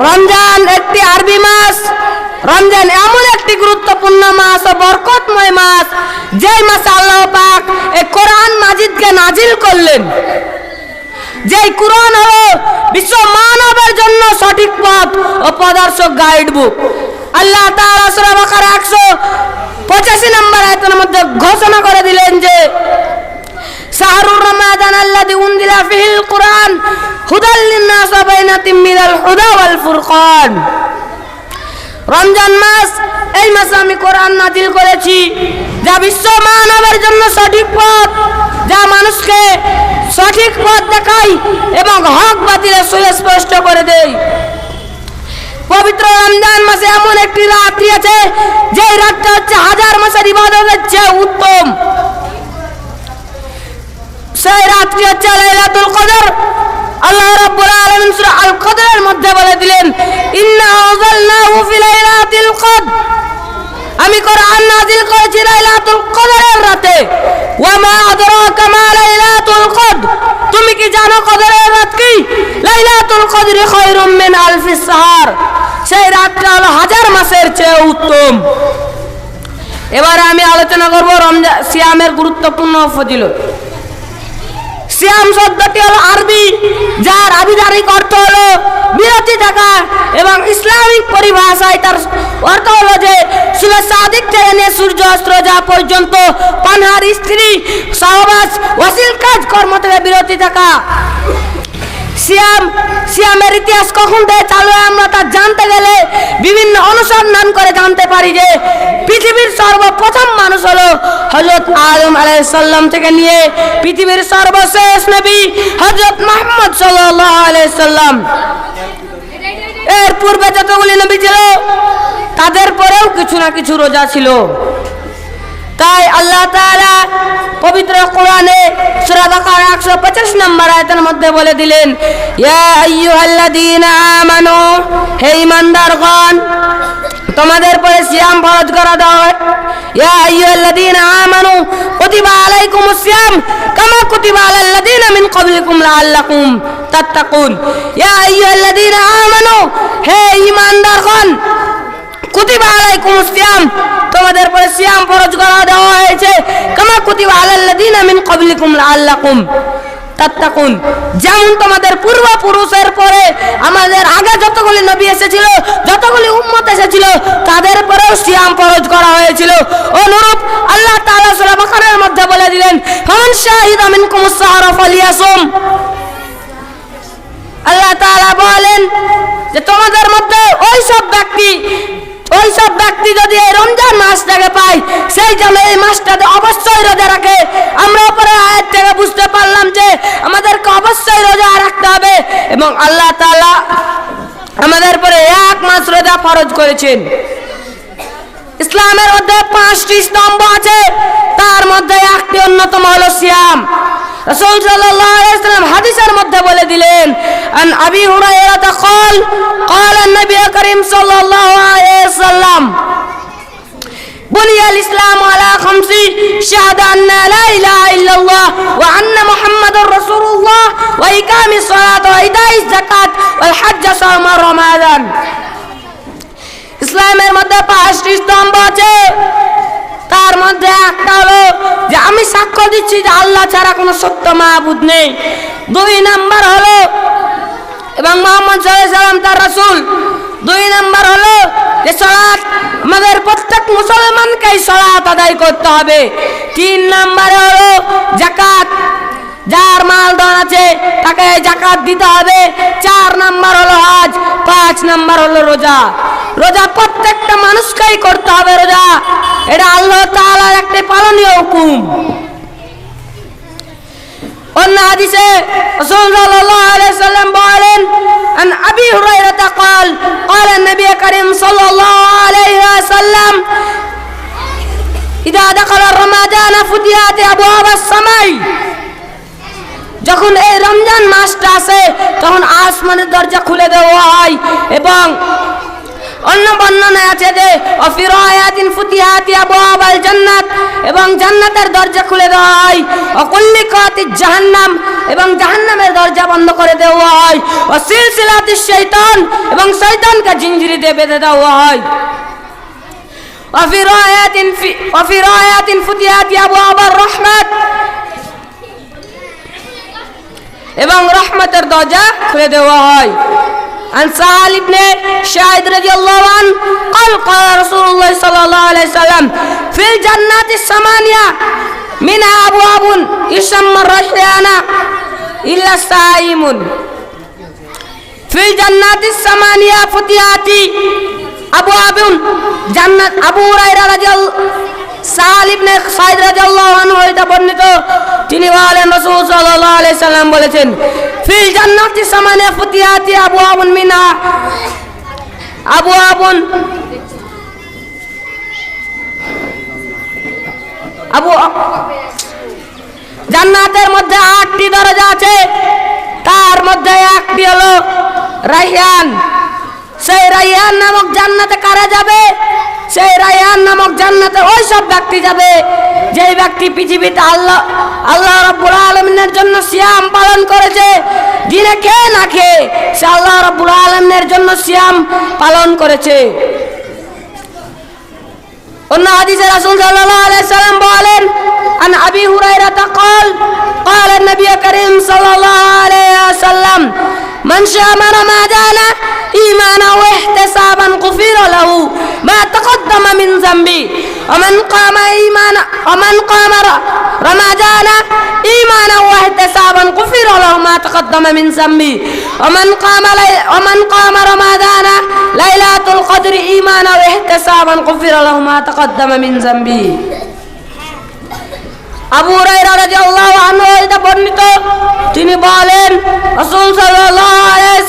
রমজান একটি আরবি মাস। রমজান এমন একটি গুরুত্বপূর্ণ মাস ও বরকতময় মাস, যে মাসে আল্লাহ পাক এই কোরআন মাজিদকে নাজিল করলেন। যেই কোরআন হলো বিশ্ব মানবের জন্য সঠিক পথ ও পথদর্শক গাইড বুক। আল্লাহ তাআলা সূরা বাকারা 185 নম্বর আয়াতের মধ্যে ঘোষণা করে দিলেন যে শাহরুর রমাদান আল্লাযী উনজিলা ফিহিল কুরআন হুদাল লিন-নাস ওয়া বাইনাতিম মিনাল হুদা ওয়াল ফুরকান। রমজান মাস, এই মাসে আমি কোরআন নাজিল করেছি, যা বিশ্ব মানবের জন্য সঠিক পথ, যা মানুষকে সঠিক পথ দেখায় এবং হক বাতিলের সুস্পষ্ট করে দেয়। পবিত্র রমজান মাসে এমন একটি রাত্রি আছে, যে রাতটা হচ্ছে হাজার মাসের ইবাদতের চেয়ে উত্তম। সেই রাত্রি হচ্ছে লাইলাতুল কদর। আল্লাহ রাব্বুল আলামিন সূরা আল কদরের মধ্যে বলে দিলেন, ইন্না আনজালনাহু ফি লাইলাতিল কদর, আমি কোরআন নাযিল করেছি লাইলাতুল কদরের রাতে। ওয়া মা আদরাকা মা লাইলাতুল কদর, তুমি কি জানো কদরের রাত কি? লাইলাতুল কদরি খায়রুম মিন আলফিস শাহর, সেই রাতটা হলো হাজার মাসের চেয়ে উত্তম। এবারে আমি আলোচনা করব রমজান সিয়ামের গুরুত্বপূর্ণ ফজিলত। সিয়াম শব্দটি হলো আরবি, যার আবিধানিক অর্থ হলো বিরতি থাকা, এবং ইসলামিক পরিভাষায় তার অর্থ হলো যে সুবহ সাদিক থেকে নিয়ে সূর্য অস্ত যাওয়া পর্যন্ত পানাহার, স্ত্রী সহবাস, ওয়াসিল কাজ কর্ম থেকে বিরতি থাকা। সিয়ামের ইতিহাস কখন থেকে চালু হয় আমরা তা জানতে গেলে বিভিন্ন অনুসন্ধান করে জানতে পারি যে পৃথিবীর সর্বপ্রথম মানুষ হলো হযরত আদম আলাইহিস সালাম থেকে নিয়ে পৃথিবীর সর্বশেষ নবী হযরত মুহাম্মদ সাল্লাল্লাহু আলাইহি সাল্লাম। এর পূর্বে যতগুলি নবী ছিল, তাদের পরেও কিছু না কিছু রোজা ছিল। তাই আল্লাহ তাআলা পবিত্র কোরআনে সূরা বাকারা 125 নম্বর আয়াতের মধ্যে বলে দিলেন, ইয়া আইয়ুহাল্লাযীনা আমানু, হে ঈমানদারগণ, তোমাদের পরে সিয়াম ফরজ করা হয়। ইয়া আইয়ুহাল্লাযীনা আমানু কুতিবা আলাইকুমুস সিয়াম কামা কুতিবা আলাল্লাযীনা মিন ক্বাবলিকুম লাআল্লাকুম তাত্তাকুন। ইয়া আইয়ুহাল্লাযীনা আমানু, হে ঈমানদারগণ, কুতিবা আলাইকুমুস সিয়াম, তোমাদের পরে সিয়াম ফরজ করা দেওয়া হয়েছে, কামা কুতিবা আলাল্লাযীনা মিন ক্বাবলিকুম লাআল্লাকুম তাত্তাকুন, যেমন তোমাদের পূর্বপুরুষের পরে আমাদের আগে যতগুলি নবী এসেছিল, যতগুলি উম্মত এসেছিল, তাদের পরেও সিয়াম ফরজ করা হয়েছিল। অনুরূপ আল্লাহ তাআলা সূরা বাকারার মধ্যে বলে দিলেন, ফামান শাহিদা মিনকুমুস সাহরা ফালিয়াসুম। আল্লাহ তাআলা বলেন যে তোমাদের মধ্যে ওই সব ব্যক্তি যদি এই রমজান মাসটাকে পায়, সেই যেন এই মাসটাতে অবশ্যই রোজা রাখে। আমরা উপরে আয়াত থেকে বুঝতে পারলাম যে আমাদেরকে অবশ্যই রোজা রাখতে হবে, এবং আল্লাহ তাআলা আমাদের পরে এক মাস রোজা ফরজ করেছেন। ইসলামের মধ্যে 5টি স্তম্ভ আছে, তার মধ্যে একটি অন্যতম হলো সিয়াম। রাসূল সাল্লাল্লাহু আলাইহি ওয়াসাল্লাম হাদিসের মধ্যে বলে দিলেন, আন আবি হুরায়রা قال قال النبي كريم صلى الله عليه وسلم بني الإسلام على 5 شهادة أن لا إله إلا الله وأن محمد رسول الله وإقام الصلاة وإيتاء الزكاة والحج صوم رمضان। ইসলামের মধ্যে 5টি স্তম্ভ আছে, তার মধ্যে একটা হলো যে আমি সাক্ষ্য দিচ্ছি যে আল্লাহ ছাড়া কোনো সত্য মাবুদ নেই। 2 নাম্বার হলো এবং মুহাম্মদ সাল্লাল্লাহু আলাইহি ওয়াসাল্লাম তার রাসূল। 2 নাম্বার হলো যে সালাত, আমাদের প্রত্যেক মুসলমানকে সালাত আদায় করতে হবে। 3 নাম্বার হলো যাকাত, যার মালধন আছে তাকে যাকাত দিতে হবে। 4 নাম্বার হলো হজ। 5 নাম্বার হলো রোজা। রোজা প্রত্যেকটা মানুষকেই করতে হবে। রোজা এটা আল্লাহ তাআলার একটা পালনীয় হুকুম। অন্য হাদিসে রাসূল সাল্লাল্লাহু আলাইহি ওয়াসাল্লাম বলেন, আন আবি হুরায়রা قال قال النبي كريم صلى الله عليه وسلم إذا دخل رمضان فتحت أبواب السماء, যখন এই রমজান মাসটা আসে তখন আসমানের দরজা খুলে দেওয়া হয় এবং অন্য বর্ণনায় আছে যে ওয়াফি রায়াতিন ফুতিহাতি আবওয়াবাল জান্নাত, এবং জান্নাতের দরজা খুলে দেওয়া হয়। ওয়াকুল্লিকাতিজ জাহান্নাম, এবং জাহান্নামের দরজা বন্ধ করে দেওয়া হয়। ওয়াসিলসিলাতিশ শাইতান, এবং শয়তানকে জিঞ্জির দিয়ে বেঁধে দেওয়া হয়। ওয়াফি রায়াতিন ফুতিহাতি আবওয়াবার রাহমাত, এবং রহমতের দরজা খুলে দেওয়া হয়। عن سهل بن شاهد رضي الله عنه قال قال رسول الله صلى الله عليه وسلم في الجنات الثمانية منها أبواب يسمى الريحان إلا الصائمون في الجنات الثمانية فتحت أبواب جنة أبو هريرة رضي الله সাল ইবনে সাইদ রাদিয়াল্লাহু আনহু হইতে বর্ণিত, তিনি বলেন রাসূল সাল্লাল্লাহু আলাইহি সাল্লাম বলেছেন ফিল জান্নাতি সামানিয়া ফুতিহাতি আবওয়াবুন মিনহা আবওয়াবুন জান্নাতের মধ্যে 8টি দরজা আছে, তার মধ্যে একটি হলো রায়হান। সেই রায়হান নামক জান্নাতে কারা যাবে? সেই রায়হান নামক জান্নাতে ওই সব ব্যক্তি যাবে যেই ব্যক্তি পৃথিবীতে আল্লাহ রাব্বুল আলামিনের জন্য সিয়াম পালন করেছে। দিনে খেয়ে না খেয়ে সে আল্লাহ রাব্বুল আলামিনের জন্য সিয়াম পালন করেছে। অন্য হাদিসে রাসূল সাল্লাল্লাহু আলাইহি সাল্লাম বলেন আন আবি হুরায়রা قال قال النبي الكريم صلى الله عليه وسلم من شام رمضان إيمانا واحتسابا غفر له ما تقدم من ذنبه ومن قام رمضان إيمانا واحتسابا غفر له ما تقدم من ذنبه ومن قام رمضان ليلة القدر إيمانا واحتسابا غفر له ما تقدم من ذنبه। আবু হুরায়রা রাদিয়াল্লাহু আনহু এটা বর্ণিত, তিনি বলেন রাসূল সাল্লাল্লাহু আলাইহি